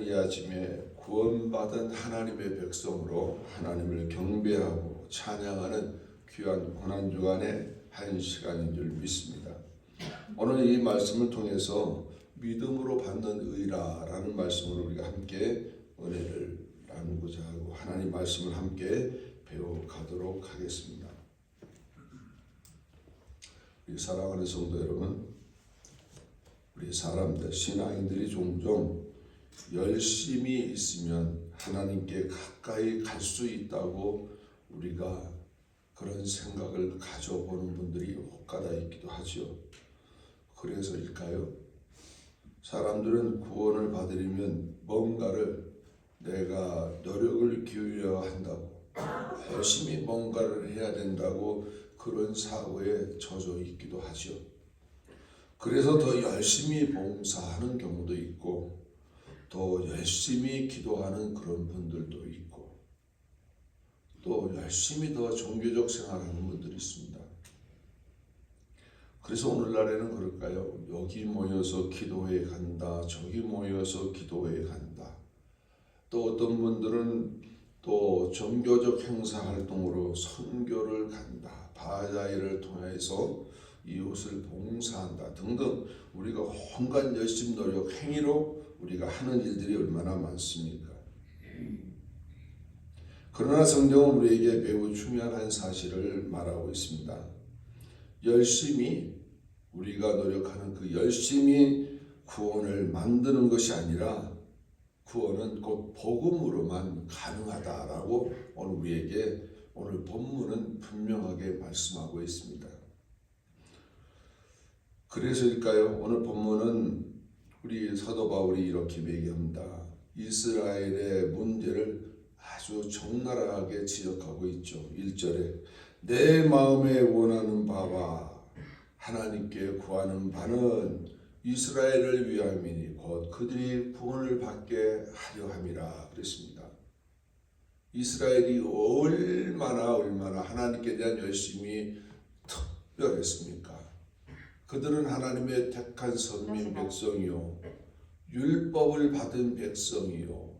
이 아침에 구원받은 하나님의 백성으로 하나님을 경배하고 찬양하는 귀한 고난주간의 한 시간인 줄 믿습니다. 오늘 이 말씀을 통해서 믿음으로 받는 의라라는 말씀으로 우리가 함께 은혜를 나누고자 하고 하나님 말씀을 함께 배워가도록 하겠습니다. 우리 사랑하는 성도 여러분, 우리 사람들, 신앙인들이 종종 열심히 있으면 하나님께 가까이 갈 수 있다고 우리가 그런 생각을 가져보는 분들이 혹가다 있기도 하죠. 그래서일까요? 사람들은 구원을 받으려면 뭔가를 내가 노력을 기울여야 한다고, 열심히 뭔가를 해야 된다고 그런 사고에 젖어 있기도 하죠. 그래서 더 열심히 봉사하는 경우도 있고 또 열심히 기도하는 그런 분들도 있고 또 열심히 더 종교적 생활하는 분들이 있습니다. 그래서 오늘날에는 그럴까요? 여기 모여서 기도회 간다, 저기 모여서 기도회 간다. 또 어떤 분들은 또 종교적 행사 활동으로 선교를 간다, 바자회를 통해서 이웃을 봉사한다 등등 우리가 온갖 열심 노력 행위로 우리가 하는 일들이 얼마나 많습니까? 그러나 성경은 우리에게 매우 중요한 한 사실을 말하고 있습니다. 열심히 우리가 노력하는 그 열심히 구원을 만드는 것이 아니라 구원은 곧 복음으로만 가능하다라고 오늘 본문은 분명하게 말씀하고 있습니다. 그래서일까요? 오늘 본문은 우리 사도 바울이 이렇게 얘기합니다. 이스라엘의 문제를 아주 적나라하게 지적하고 있죠. 1절에 내 마음에 원하는 바와 하나님께 구하는 바는 이스라엘을 위함이니 곧 그들이 구원을 받게 하려 함이라 그랬습니다. 이스라엘이 얼마나 하나님께 대한 열심이 특별했습니까? 그들은 하나님의 택한 선민 백성이요, 율법을 받은 백성이요,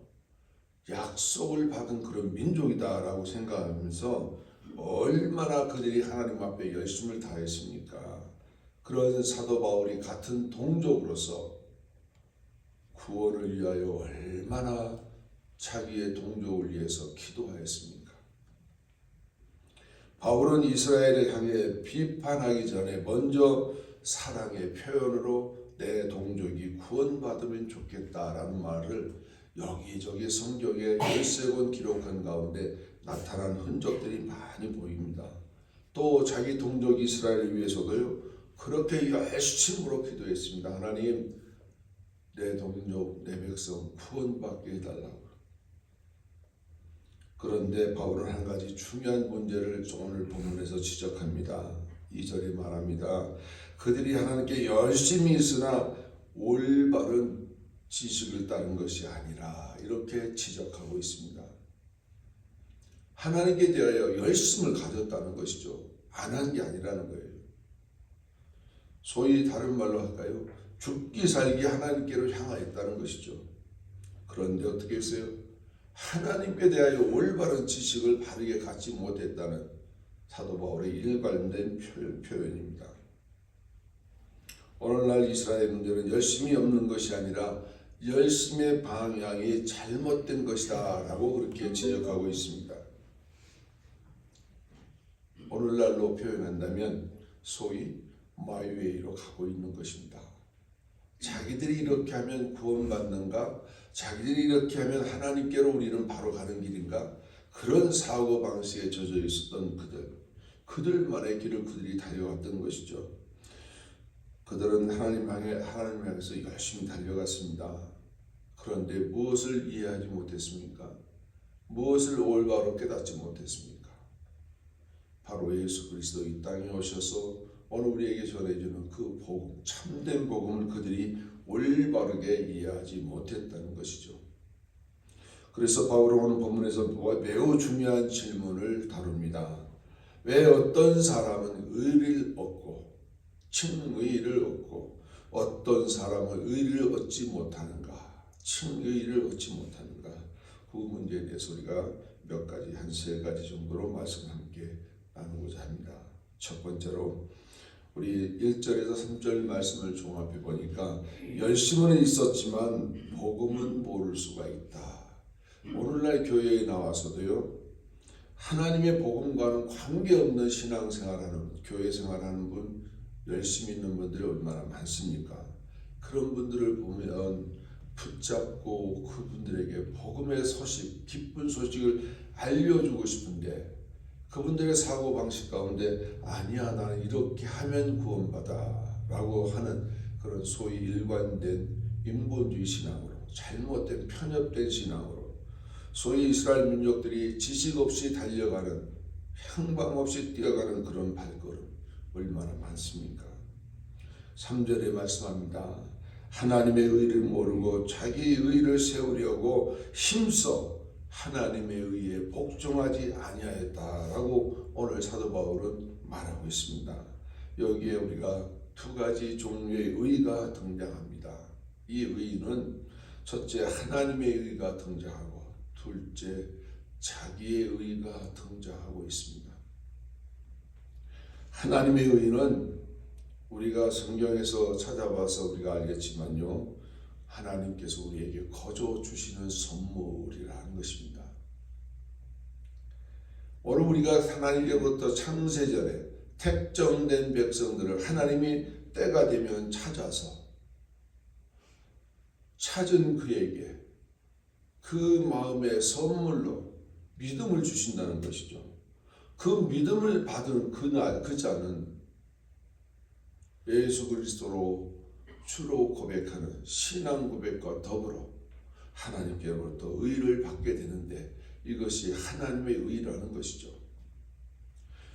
약속을 받은 그런 민족이다라고 생각하면서 얼마나 그들이 하나님 앞에 열심을 다했습니까? 그런 사도 바울이 같은 동족으로서 구원을 위하여 얼마나 자기의 동족을 위해서 기도하였습니까? 바울은 이스라엘을 향해 비판하기 전에 먼저 사랑의 표현으로 내 동족이 구원받으면 좋겠다라는 말을 여기저기 성경에 13권 기록한 가운데 나타난 흔적들이 많이 보입니다. 또 자기 동족 이스라엘을 위해서도요, 그렇게 열심으로 기도했습니다. 하나님, 내 동족, 내 백성 구원받게 해달라고. 그런데 바울은 한 가지 중요한 문제를 오늘 본문에서 지적합니다. 2절에 말합니다. 그들이 하나님께 열심히 있으나 올바른 지식을 따른 것이 아니라 이렇게 지적하고 있습니다. 하나님께 대하여 열심을 가졌다는 것이죠. 안 한 게 아니라는 거예요. 소위 다른 말로 할까요? 죽기 살기 하나님께로 향하였다는 것이죠. 그런데 어떻게 했어요? 하나님께 대하여 올바른 지식을 바르게 갖지 못했다는 사도 바울의 일관된 표현입니다. 오늘날 이스라엘 문제는 열심이 없는 것이 아니라 열심의 방향이 잘못된 것이다 라고 그렇게 지적하고 있습니다. 오늘날로 표현한다면 소위 마이웨이로 가고 있는 것입니다. 자기들이 이렇게 하면 구원받는가? 자기들이 이렇게 하면 하나님께로 우리는 바로 가는 길인가? 그런 사고방식에 젖어 있었던 그들만의 길을 그들이 달려갔던 것이죠. 그들은 하나님을 향해서 열심히 달려갔습니다. 그런데 무엇을 이해하지 못했습니까? 무엇을 올바로 깨닫지 못했습니까? 바로 예수 그리스도 이 땅에 오셔서 오늘 우리에게 전해주는 그 복음, 참된 복음을 그들이 올바르게 이해하지 못했다는 것이죠. 그래서 바울은 오늘 본문에서 매우 중요한 질문을 다룹니다. 왜 어떤 사람은 의를 얻고 칭의를 얻고 어떤 사람은 의를 얻지 못하는가? 칭의를 얻지 못하는가? 그 문제에 대해서 우리가 몇 가지, 한 세 가지 정도로 말씀 함께 나누고자 합니다. 첫 번째로 우리 1절에서 3절 말씀을 종합해 보니까 열심은 있었지만 복음은 모를 수가 있다. 오늘날 교회에 나와서도요, 하나님의 복음과는 관계없는 신앙생활하는, 교회 생활하는 분, 열심히 있는 분들이 얼마나 많습니까? 그런 분들을 보면 붙잡고 그분들에게 복음의 소식, 기쁜 소식을 알려주고 싶은데, 그분들의 사고방식 가운데 아니야, 나는 이렇게 하면 구원받아 라고 하는 그런 소위 일관된 인본주의 신앙으로, 잘못된 편협된 신앙으로, 소위 이스라엘 민족들이 지식 없이 달려가는, 향방 없이 뛰어가는 그런 발걸음 얼마나 많습니까? 3절에 말씀합니다. 하나님의 의를 모르고 자기 의를 세우려고 힘써 하나님의 의에 복종하지 아니하였다라고 오늘 사도 바울은 말하고 있습니다. 여기에 우리가 두 가지 종류의 의가 등장합니다. 이 의는 첫째 하나님의 의가 등장하고, 둘째 자기의 의가 등장하고 있습니다. 하나님의 의는 우리가 성경에서 찾아봐서 우리가 알겠지만요, 하나님께서 우리에게 거저 주시는 선물이라는 것입니다. 오늘 우리가 하나님께로부터 창세전에 택정된 백성들을 하나님이 때가 되면 찾아서 찾은 그에게 그 마음의 선물로 믿음을 주신다는 것이죠. 그 믿음을 받은 그 자는 예수 그리스도로 주로 고백하는 신앙 고백과 더불어 하나님께로부터 의를 받게 되는데, 이것이 하나님의 의라는 것이죠.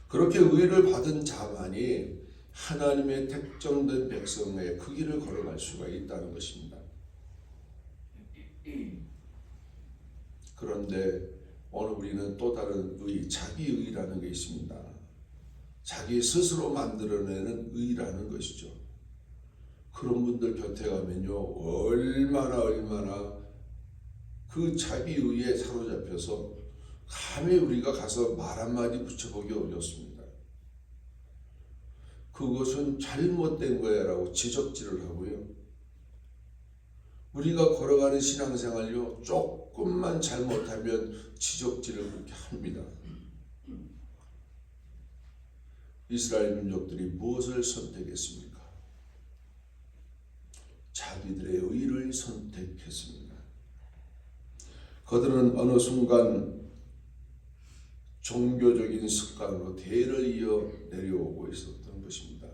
그렇게 의를 받은 자만이 하나님의 택정된 백성의 그 길을 걸어갈 수가 있다는 것입니다. 그런데 오늘 우리는 또 다른 의, 자기의라는 게 있습니다. 자기 스스로 만들어내는 의라는 것이죠. 그런 분들 곁에 가면요, 얼마나 그 자기의에 사로잡혀서 감히 우리가 가서 말 한마디 붙여보기 어렵습니다. 그것은 잘못된 거야 라고 지적질을 하고요, 우리가 걸어가는 신앙생활요, 조금만 잘못하면 지적질을 그렇게 합니다. 이스라엘 민족들이 무엇을 선택했습니까? 자기들의 의를 선택했습니다. 그들은 어느 순간 종교적인 습관으로 대를 이어 내려오고 있었던 것입니다.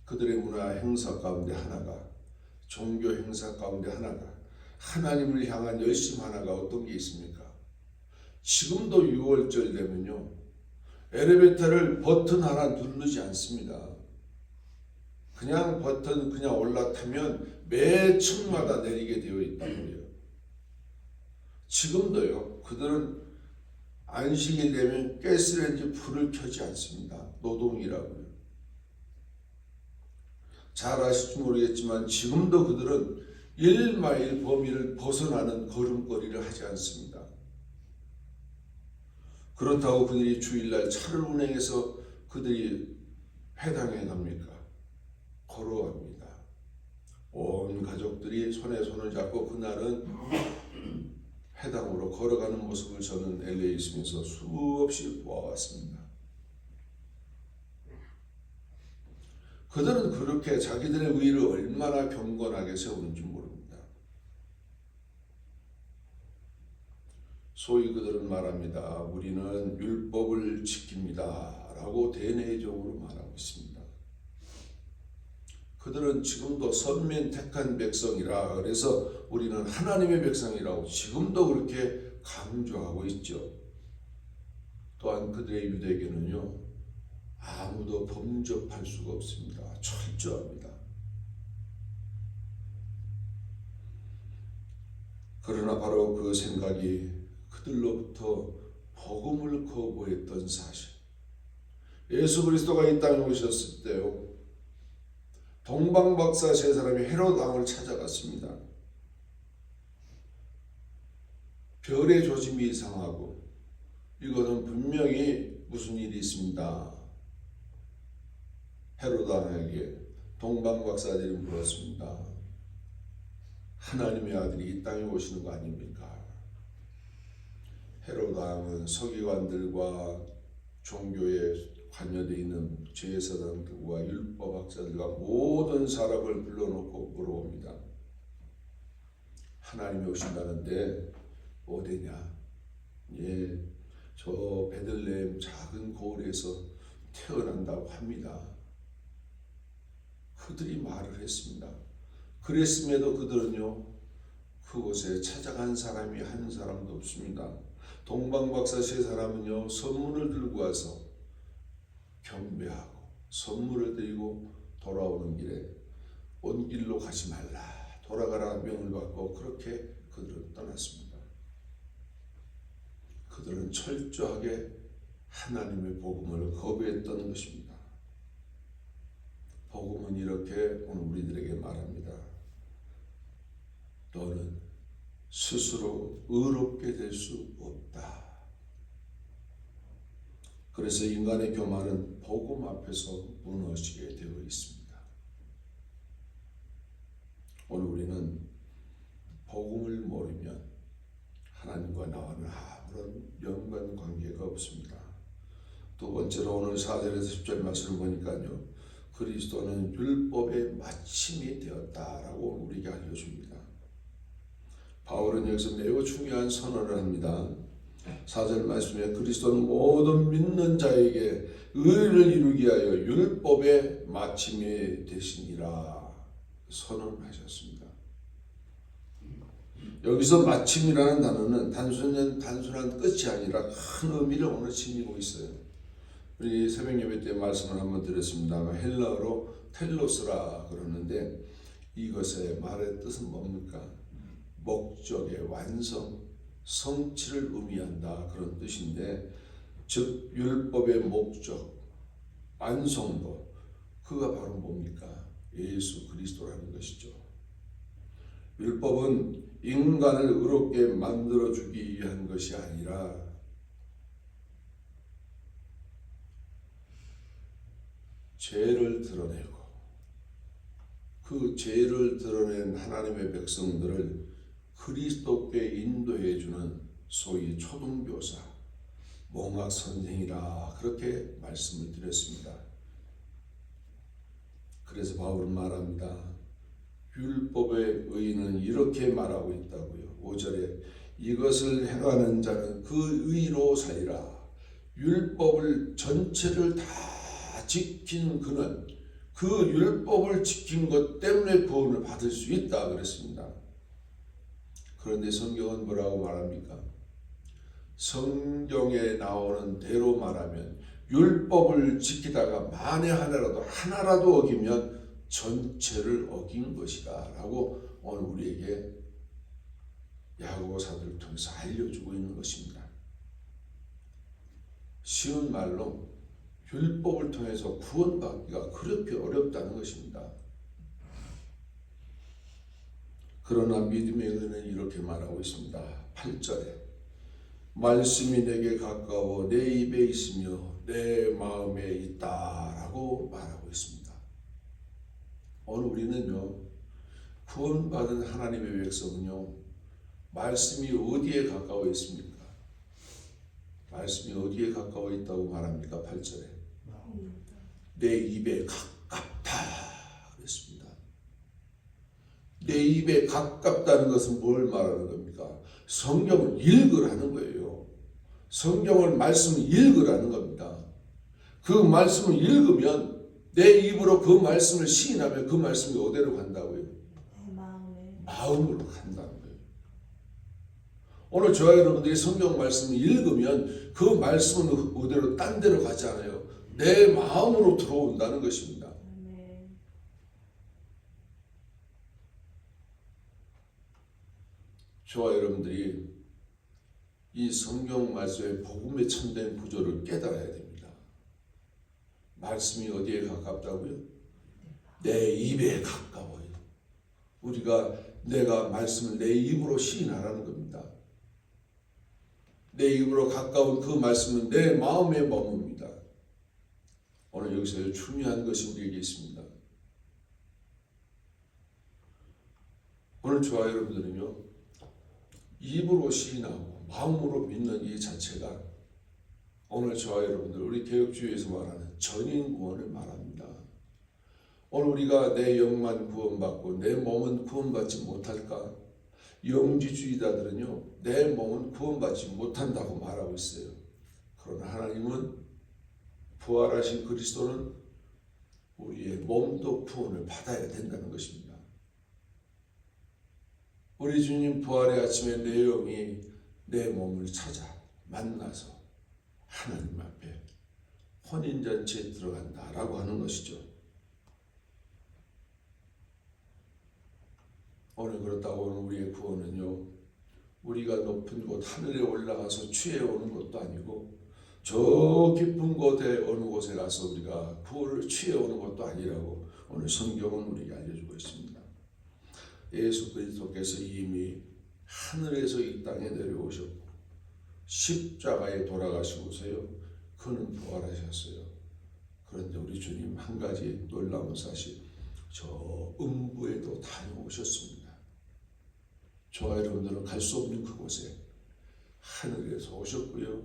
그들의 문화 행사 가운데 하나가, 종교 행사 가운데 하나가, 하나님을 향한 열심 하나가 어떤 게 있습니까? 지금도 6월절 되면요, 엘리베이터를 버튼 하나 누르지 않습니다. 그냥 버튼 그냥 올라타면 매 층마다 내리게 되어 있다고요. 지금도요, 그들은 안식일 되면 가스레인지 불을 켜지 않습니다. 노동이라고요. 잘 아실지 모르겠지만 지금도 그들은 1마일 범위를 벗어나는 걸음걸이를 하지 않습니다. 그렇다고 그들이 주일날 차를 운행해서 그들이 회당에 갑니까? 걸어갑니다. 온 가족들이 손에 손을 잡고 그날은 회당으로 걸어가는 모습을 저는 LA에 있으면서 수없이 보아왔습니다. 그들은 그렇게 자기들의 의를 얼마나 경건하게 세우는지 모릅니다. 소위 그들은 말합니다. 우리는 율법을 지킵니다 라고 대내적으로 말하고 있습니다. 그들은 지금도 선민 택한 백성이라, 그래서 우리는 하나님의 백성이라고 지금도 그렇게 강조하고 있죠. 또한 그들의 유대교는요, 아무도 범접할 수가 없습니다. 철저합니다. 그러나 바로 그 생각이 그들로부터 복음을 거부했던 사실, 예수 그리스도가 이 땅에 오셨을 때요, 동방박사 세 사람이 헤롯 왕을 찾아갔습니다. 별의 조짐이 이상하고 이거는 분명히 무슨 일이 있습니다. 헤롯 왕에게 동방박사들이 물었습니다. 하나님의 아들이 이 땅에 오시는 거 아닙니까? 헤롯 왕은 서기관들과 종교에 관여되어 있는 제사장들과 율법학자들과 모든 사람을 불러놓고 물어봅니다. 하나님이 오신다는데 어디냐? 예, 저 베들레헴 작은 고을에서 태어난다고 합니다. 그들이 말을 했습니다. 그랬음에도 그들은요, 그곳에 찾아간 사람이 한 사람도 없습니다. 동방박사 세 사람은요, 선물을 들고 와서 경배하고 선물을 드리고 돌아오는 길에 온 길로 가지 말라, 돌아가라 명을 받고 그렇게 그들은 떠났습니다. 그들은 철저하게 하나님의 복음을 거부했던 것입니다. 복음은 이렇게 오늘 우리들에게 말합니다. 너는 스스로 의롭게 될 수 없다. 그래서 인간의 교만은 복음 앞에서 무너지게 되어 있습니다. 오늘 우리는 복음을 모르면 하나님과 나와는 아무런 연관 관계가 없습니다. 두 번째로 오늘 4절에서 10절 말씀을 보니까요, 그리스도는 율법의 마침이 되었다라고 우리에게 알려줍니다. 바울은 여기서 매우 중요한 선언을 합니다. 4절 말씀에 그리스도는 모든 믿는 자에게 의를 이루기 위하여 율법의 마침이 되시니라 선언하셨습니다. 여기서 마침이라는 단어는 단순한 끝이 아니라 큰 의미를 오늘 지니고 있어요. 우리 새벽 예배 때 말씀을 한번 드렸습니다. 헬라어로 텔로스라 그러는데 이것의 말의 뜻은 뭡니까? 목적의 완성, 성취를 의미한다 그런 뜻인데, 즉 율법의 목적, 완성도, 그가 바로 뭡니까? 예수 그리스도라는 것이죠. 율법은 인간을 의롭게 만들어주기 위한 것이 아니라 죄를 드러내고 그 죄를 드러낸 하나님의 백성들을 그리스도께 인도해주는 소위 초등교사, 몽학 선생이라 그렇게 말씀을 드렸습니다. 그래서 바울은 말합니다. 율법의 의인은 이렇게 말하고 있다고요. 5절에 이것을 행하는 자는 그 의로 살리라. 율법을 전체를 다 지킨 그는 그 율법을 지킨 것 때문에 구원을 받을 수 있다 그랬습니다. 그런데 성경은 뭐라고 말합니까? 성경에 나오는 대로 말하면 율법을 지키다가 만에 하나라도 어기면 전체를 어긴 것이다 라고 오늘 우리에게 야고보사도를 통해서 알려주고 있는 것입니다. 쉬운 말로 율법을 통해서 구원받기가 그렇게 어렵다는 것입니다. 그러나 믿음의 은혜는 이렇게 말하고 있습니다. 8절에 말씀이 내게 가까워 내 입에 있으며 내 마음에 있다라고 말하고 있습니다. 오늘 우리는요, 구원받은 하나님의 백성은요, 말씀이 어디에 가까워 있습니까? 말씀이 어디에 가까워 있다고 말합니까? 8절에 내 입에 가깝다 그랬습니다. 내 입에 가깝다는 것은 뭘 말하는 겁니까? 성경을 읽으라는 거예요. 성경을 말씀을 읽으라는 겁니다. 그 말씀을 읽으면 내 입으로 그 말씀을 시인하면 그 말씀이 어디로 간다고요? 마음으로 간다는 거예요. 오늘 저와 여러분들이 성경 말씀을 읽으면 그 말씀은 어디로 딴 데로 가지 않아요. 내 마음으로 들어온다는 것입니다. 저와 여러분들이 이 성경 말씀의 복음의 참된 구조를 깨달아야 됩니다. 말씀이 어디에 가깝다고요? 내 입에 가까워요. 내가 말씀을 내 입으로 시인하라는 겁니다. 내 입으로 가까운 그 말씀은 내 마음에 머뭅니다. 오늘 여기서 중요한 것이 우리에게 있습니다. 오늘 저와 여러분들은요, 입으로 시인하고 마음으로 믿는 이 자체가 오늘 저와 여러분들 우리 개혁주의에서 말하는 전인 구원을 말합니다. 오늘 우리가 내 영만 구원받고 내 몸은 구원받지 못할까? 영지주의자들은요, 내 몸은 구원받지 못한다고 말하고 있어요. 그러나 하나님은 부활하신 그리스도는 우리의 몸도 구원을 받아야 된다는 것입니다. 우리 주님 부활의 아침에 내 영이 내 몸을 찾아 만나서 하나님 앞에 혼인잔치에 들어간다라고 하는 것이죠. 오늘 그렇다고 오늘 우리의 구원은요, 우리가 높은 곳 하늘에 올라가서 취해오는 것도 아니고 저 깊은 곳에 어느 곳에 가서 우리가 구원을 취해오는 것도 아니라고 오늘 성경은 우리에게 알려주고 있습니다. 예수 그리스도께서 이미 하늘에서 이 땅에 내려오셨고 십자가에 돌아가시고서요, 그는 부활하셨어요. 그런데 우리 주님 한 가지 놀라운 사실, 저 음부에도 다녀오셨습니다. 저와 여러분들은 갈 수 없는 그곳에 하늘에서 오셨고요,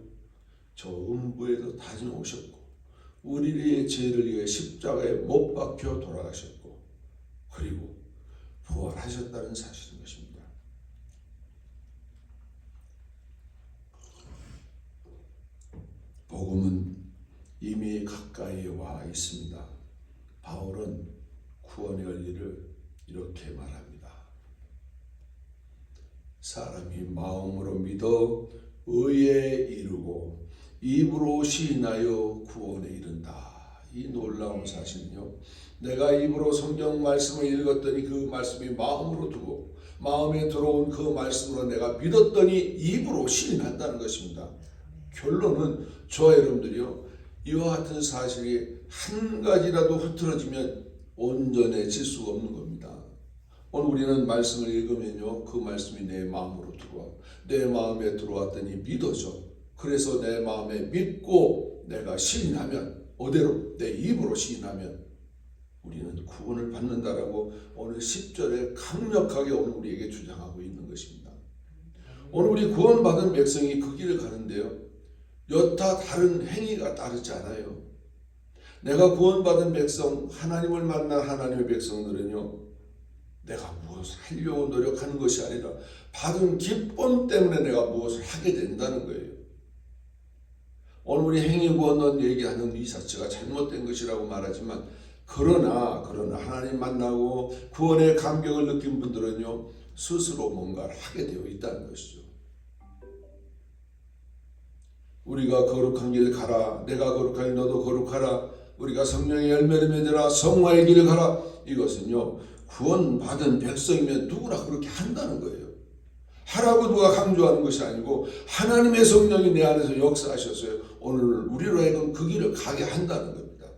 저 음부에도 다녀오셨고 우리의 죄를 위해 십자가에 못 박혀 돌아가셨고 그리고 부활하셨다는 사실인 것입니다. 복음은 이미 가까이에 와 있습니다. 바울은 구원의 원리를 이렇게 말합니다. 사람이 마음으로 믿어 의에 이르고 입으로 시인하여 구원에 이른다. 이 놀라운 사실은요, 내가 입으로 성경 말씀을 읽었더니 그 말씀이 마음으로 두고 마음에 들어온 그 말씀으로 내가 믿었더니 입으로 시인한다는 것입니다. 결론은 저와 여러분들이요, 이와 같은 사실이 한 가지라도 흐트러지면 온전해질 수가 없는 겁니다. 오늘 우리는 말씀을 읽으면요, 그 말씀이 내 마음으로 들어와, 내 마음에 들어왔더니 믿어져. 그래서 내 마음에 믿고 내가 시인하면, 어대로 내 입으로 시인하면 우리는 구원을 받는다라고 오늘 10절에 강력하게 오늘 우리에게 주장하고 있는 것입니다. 오늘 우리 구원받은 백성이 그 길을 가는데요, 여타 다른 행위가 따르지 않아요. 내가 구원받은 백성, 하나님을 만난 하나님의 백성들은요, 내가 무엇을 하려고 노력하는 것이 아니라 받은 기쁨 때문에 내가 무엇을 하게 된다는 거예요. 오늘 우리 행위구원론 얘기하는 이 자체가 잘못된 것이라고 말하지만 그러나 하나님 만나고 구원의 감격을 느낀 분들은요, 스스로 뭔가를 하게 되어 있다는 것이죠. 우리가 거룩한 길 가라, 내가 거룩하니 너도 거룩하라, 우리가 성령의 열매를 맺으라, 성화의 길을 가라, 이것은요, 구원받은 백성이면 누구나 그렇게 한다는 거예요. 하라고 누가 강조하는 것이 아니고 하나님의 성령이 내 안에서 역사하셨어요. 오늘 우리로 하여금 그 길을 가게 한다는 겁니다.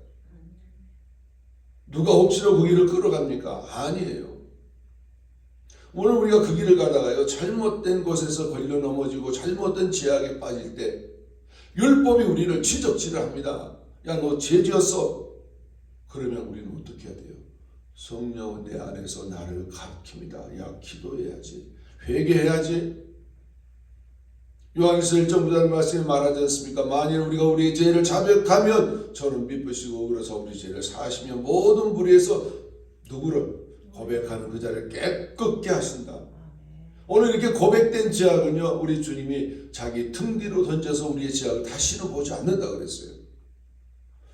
누가 억지로 그 길을 끌어갑니까? 아니에요. 오늘 우리가 그 길을 가다가요, 잘못된 곳에서 걸려 넘어지고 잘못된 죄악에 빠질 때 율법이 우리를 지적질을 합니다. 야, 너 죄 지었어. 그러면 우리는 어떻게 해야 돼요? 성령은 내 안에서 나를 가르칩니다. 야, 기도해야지, 회개해야지. 요한일서 1장부터 말씀에 말하지 않습니까? 만일 우리가 우리의 죄를 자백하면 저는 미쁘시고 그래서 우리 죄를 사하시며 모든 불의에서 누구를 고백하는 그 자를 깨끗게 하신다. 오늘 이렇게 고백된 죄악은요, 우리 주님이 자기 등 뒤로 던져서 우리의 죄악을 다시는 보지 않는다 그랬어요.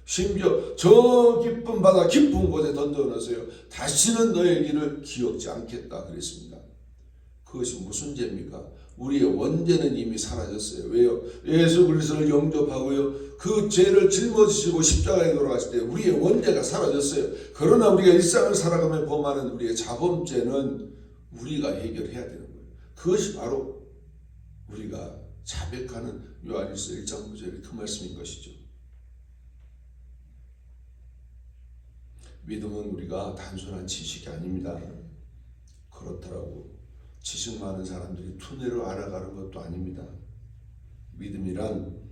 심지어 저 깊은 바다 깊은 곳에 던져놓으세요. 다시는 너의 길을 기억지 않겠다 그랬습니다. 그것이 무슨 죄입니까? 우리의 원죄는 이미 사라졌어요. 왜요? 예수 그리스도를 영접하고요, 그 죄를 짊어지시고 십자가에 돌아가실 때 우리의 원죄가 사라졌어요. 그러나 우리가 일상을 살아가며 범하는 우리의 자범죄는 우리가 해결해야 되는 거예요. 그것이 바로 우리가 자백하는 요한일서 1장 9절의 그 말씀인 것이죠. 믿음은 우리가 단순한 지식이 아닙니다. 그렇더라고 지식 많은 사람들이 투뇌로 알아가는 것도 아닙니다. 믿음이란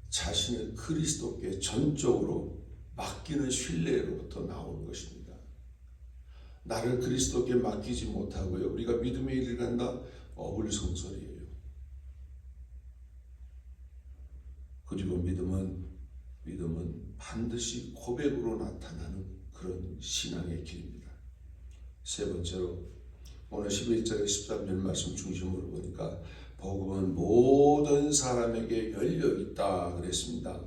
자신을 그리스도께 전적으로 맡기는 신뢰로부터 나오는 것입니다. 나를 그리스도께 맡기지 못하고요, 우리가 믿음의 일을 한다, 어불성설이에요. 그리고 믿음은 반드시 고백으로 나타나는 그런 신앙의 길입니다. 세 번째로 오늘 11절 13절 말씀 중심으로 보니까 복음은 모든 사람에게 열려 있다 그랬습니다.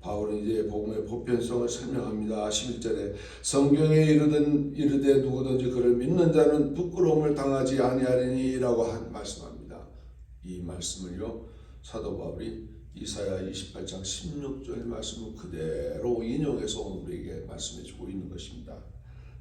바울은 이제 복음의 보편성을 설명합니다. 11절에 성경에 이르되 누구든지 그를 믿는 자는 부끄러움을 당하지 아니하리니라고 말씀합니다. 이 말씀을요, 사도 바울이 이사야 28장 16절 말씀을 그대로 인용해서 우리에게 말씀해 주고 있는 것입니다.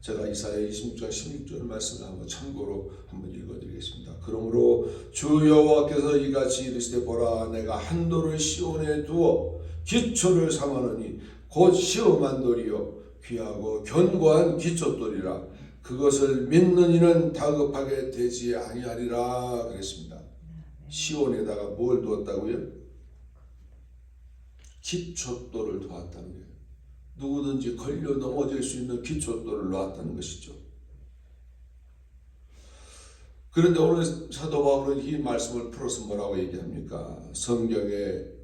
제가 이사야 26장 16절 말씀을 한번 참고로 한번 읽어드리겠습니다. 그러므로 주 여호와께서 이같이 이르시되 보라, 내가 한돌을 시온에 두어 기초를 삼아노니 곧 시험한 돌이요 귀하고 견고한 기초돌이라. 그것을 믿는 이는 다급하게 되지 아니하리라 그랬습니다. 시온에다가 뭘 두었다고요? 기초돌을 두었다는 거예요. 누구든지 걸려 넘어질 수 있는 기초돌을 놓았다는 것이죠. 그런데 오늘 사도 바울은 이 말씀을 풀어서 뭐라고 얘기합니까? 성경에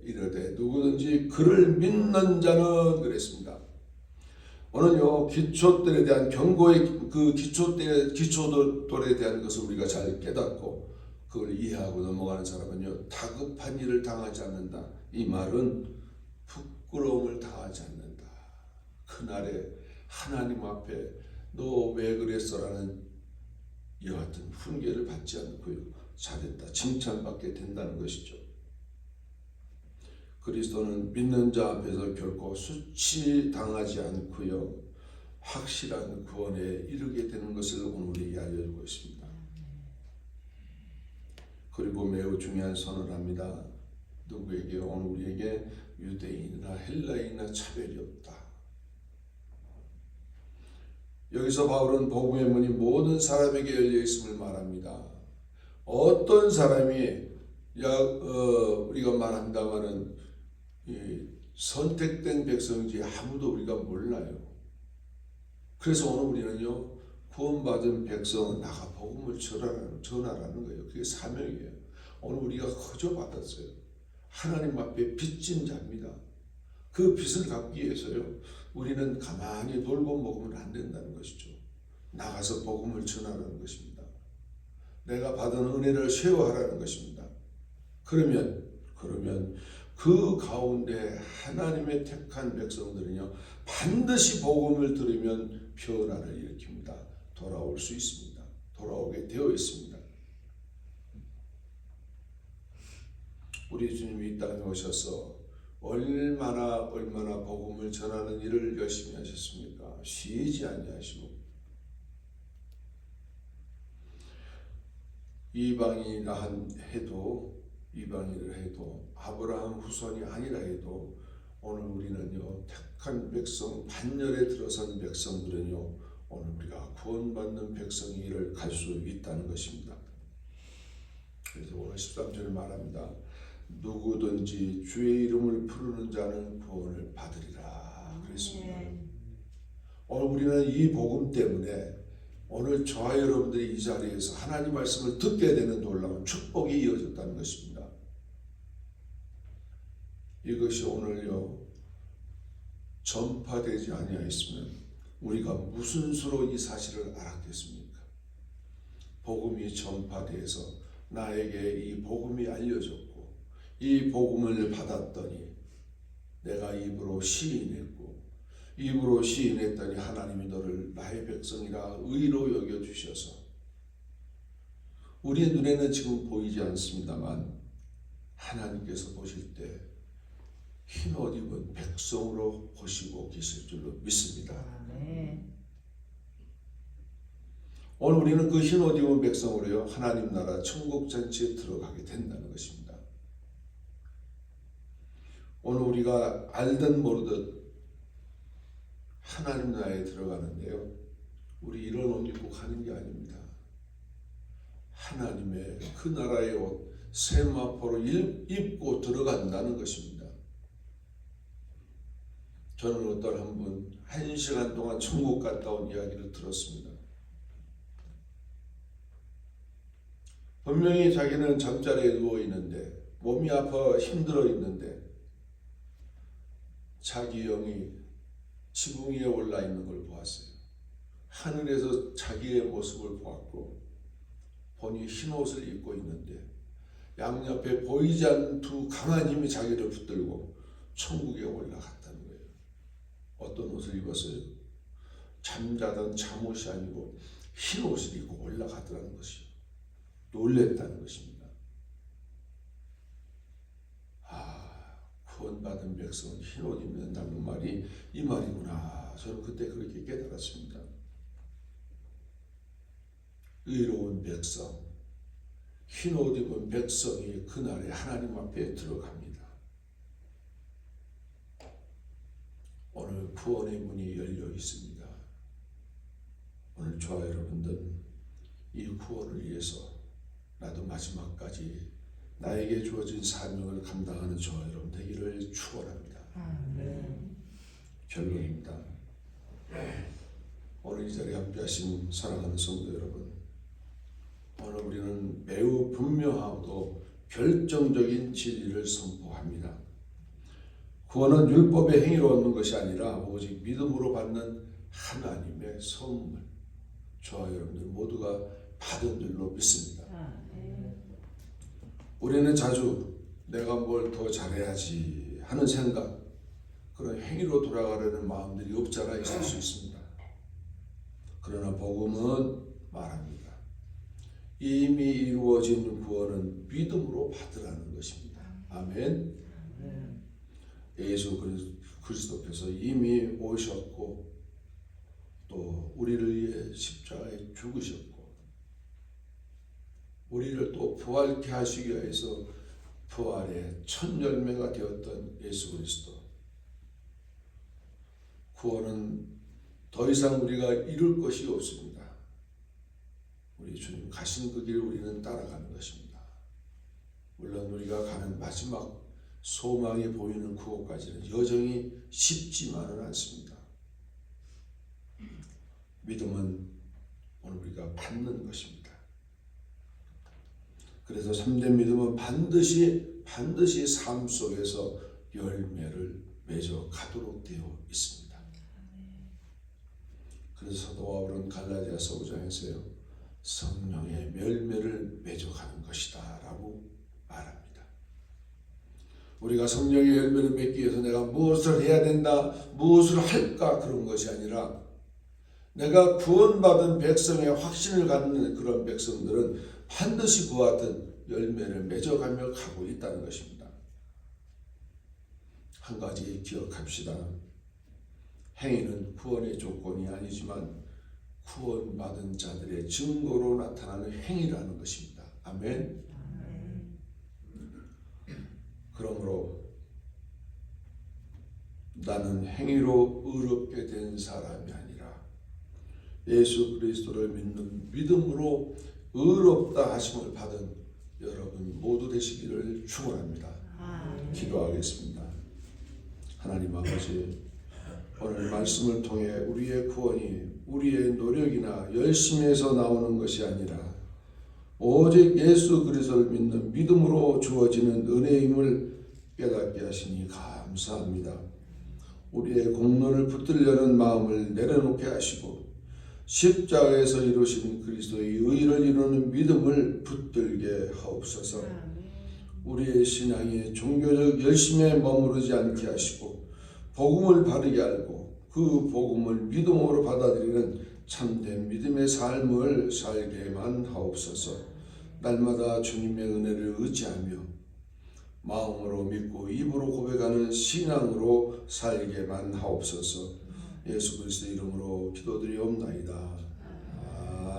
이르되 누구든지 그를 믿는 자는 그랬습니다. 오늘요, 기초돌에 대한 경고의 그 기초돌에 대한 것을 우리가 잘 깨닫고 그걸 이해하고 넘어가는 사람은요, 다급한 일을 당하지 않는다. 이 말은 부끄러움을 당하지 않는다. 그날에 하나님 앞에 너 왜 그랬어라는 이와 같은 훈계를 받지 않고요, 잘했다 칭찬받게 된다는 것이죠. 그리스도는 믿는 자 앞에서 결코 수치당하지 않고요, 확실한 구원에 이르게 되는 것을 오늘 우리에게 알려주고 있습니다. 그리고 매우 중요한 선언을 합니다. 누구에게? 오늘 우리에게 유대인이나 헬라인이나 차별이 없다. 여기서 바울은 복음의 문이 모든 사람에게 열려 있음을 말합니다. 어떤 사람이 우리가 말한다마는 선택된 백성인지 아무도 우리가 몰라요. 그래서 오늘 우리는요, 구원받은 백성은 나가 복음을 전하라는 거예요. 그게 사명이에요. 오늘 우리가 거저 받았어요. 하나님 앞에 빚진 자입니다. 그 빚을 갚기 위해서요, 우리는 가만히 놀고 먹으면 안 된다는 것이죠. 나가서 복음을 전하라는 것입니다. 내가 받은 은혜를 쉐어하라는 것입니다. 그러면 그 가운데 하나님의 택한 백성들은요, 반드시 복음을 들으면 변화를 일으킵니다. 돌아올 수 있습니다. 돌아오게 되어 있습니다. 우리 주님이 이 땅에 오셔서 얼마나 복음을 전하는 일을 열심히 하셨습니까? 쉬지 아니하시고 이방인이라 해도 아브라함 후손이 아니라 해도 오늘 우리는요, 택한 백성, 반열에 들어선 백성들은요, 오늘 우리가 구원받는 백성이를 갈 수 있다는 것입니다. 그래서 오늘 13절에 말합니다. 누구든지 주의 이름을 부르는 자는 구원을 받으리라 그랬습니다. 오늘 우리는 이 복음 때문에 오늘 저와 여러분들이 이 자리에서 하나님 말씀을 듣게 되는 놀라운 축복이 이어졌다는 것입니다. 이것이 오늘요, 전파되지 아니하였으면 우리가 무슨 수로 이 사실을 알았겠습니까? 복음이 전파돼서 나에게 이 복음이 알려졌고 이 복음을 받았더니 내가 입으로 시인했더니 하나님이 너를 나의 백성이라 의로 여겨주셔서, 우리의 눈에는 지금 보이지 않습니다만 하나님께서 보실 때 흰옷 입은 백성으로 보시고 계실 줄로 믿습니다. 오늘 우리는 그 흰옷 입은 백성으로요, 하나님 나라 천국 잔치에 들어가게 된다는 것입니다. 오늘 우리가 알든 모르든 하나님 나라에 들어가는데요, 우리 이런 옷 입고 가는 게 아닙니다. 하나님의 그 나라의 옷 세마포로 입고 들어간다는 것입니다. 저는 어떤 한 분 1시간 동안 천국 갔다 온 이야기를 들었습니다. 분명히 자기는 잠자리에 누워 있는데 몸이 아파 힘들어 있는데 자기 영이 지붕 위에 올라 있는 걸 보았어요. 하늘에서 자기의 모습을 보았고 보니 흰 옷을 입고 있는데 양옆에 보이지 않는 두 강한 힘이 자기를 붙들고 천국에 올라갔다는 거예요. 어떤 옷을 입었어요? 잠자던 잠옷이 아니고 흰 옷을 입고 올라가더라는 것이요. 놀랬다는 것입니다. 구원받은 백성은 흰 옷 입는다는 말이 이 말이구나. 저는 그때 그렇게 깨달았습니다. 의로운 백성, 흰 옷 입은 백성이 그날에 하나님 앞에 들어갑니다. 오늘 구원의 문이 열려 있습니다. 오늘 저와 여러분들 이 구원을 위해서 나도 마지막까지 나에게 주어진 사명을 감당하는 저와 여러분 되기를 축원합니다. 결론입니다. 오늘 이 자리에 함께하신 사랑하는 성도 여러분, 오늘 우리는 매우 분명하고 결정적인 진리를 선포합니다. 구원은 율법의 행위로 얻는 것이 아니라 오직 믿음으로 받는 하나님의 선물, 저와 여러분들 모두가 받은 줄로 믿습니다. 우리는 자주 내가 뭘 더 잘해야지 하는 생각, 그런 행위로 돌아가려는 마음들이 없잖아 있을 수 있습니다. 그러나 복음은 말합니다. 이미 이루어진 구원은 믿음으로 받으라는 것입니다. 아멘. 예수 그리스도께서 이미 오셨고 또 우리를 위해 십자가에 죽으셨고 우리를 또 부활케 하시기 위해서 부활의 첫 열매가 되었던 예수 그리스도. 구원은 더 이상 우리가 이룰 것이 없습니다. 우리 주님 가신 그 길을 우리는 따라가는 것입니다. 물론 우리가 가는 마지막 소망이 보이는 그곳까지는 여정이 쉽지만은 않습니다. 믿음은 오늘 우리가 받는 것입니다. 그래서 참된 믿음은 반드시 삶 속에서 열매를 맺어 가도록 되어 있습니다. 그래서 사도 바울은 갈라디아서 5장에서요, 성령의 열매를 맺어가는 것이다 라고 말합니다. 우리가 성령의 열매를 맺기 위해서 내가 무엇을 해야 된다, 무엇을 할까 그런 것이 아니라 내가 구원받은 백성의 확신을 갖는 그런 백성들은 반드시 그와 같은 열매를 맺어가며 가고 있다는 것입니다. 한 가지 기억합시다. 행위는 구원의 조건이 아니지만 구원받은 자들의 증거로 나타나는 행위라는 것입니다. 아멘. 그러므로 나는 행위로 의롭게 된 사람이 아니라 예수 그리스도를 믿는 믿음으로 의롭다 하심을 받은 여러분 모두 되시기를 축원합니다. 기도하겠습니다. 하나님 아버지, 오늘 말씀을 통해 우리의 구원이 우리의 노력이나 열심에서 나오는 것이 아니라 오직 예수 그리스도를 믿는 믿음으로 주어지는 은혜임을 깨닫게 하시니 감사합니다. 우리의 공로를 붙들려는 마음을 내려놓게 하시고 십자가에서 이루신 그리스도의 의를 이루는 믿음을 붙들게 하옵소서. 우리의 신앙이 종교적 열심에 머무르지 않게 하시고 복음을 바르게 알고 그 복음을 믿음으로 받아들이는 참된 믿음의 삶을 살게만 하옵소서. 날마다 주님의 은혜를 의지하며 마음으로 믿고 입으로 고백하는 신앙으로 살게만 하옵소서. 예수 그리스도 이름으로 기도드리옵나이다.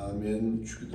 아멘. 주기도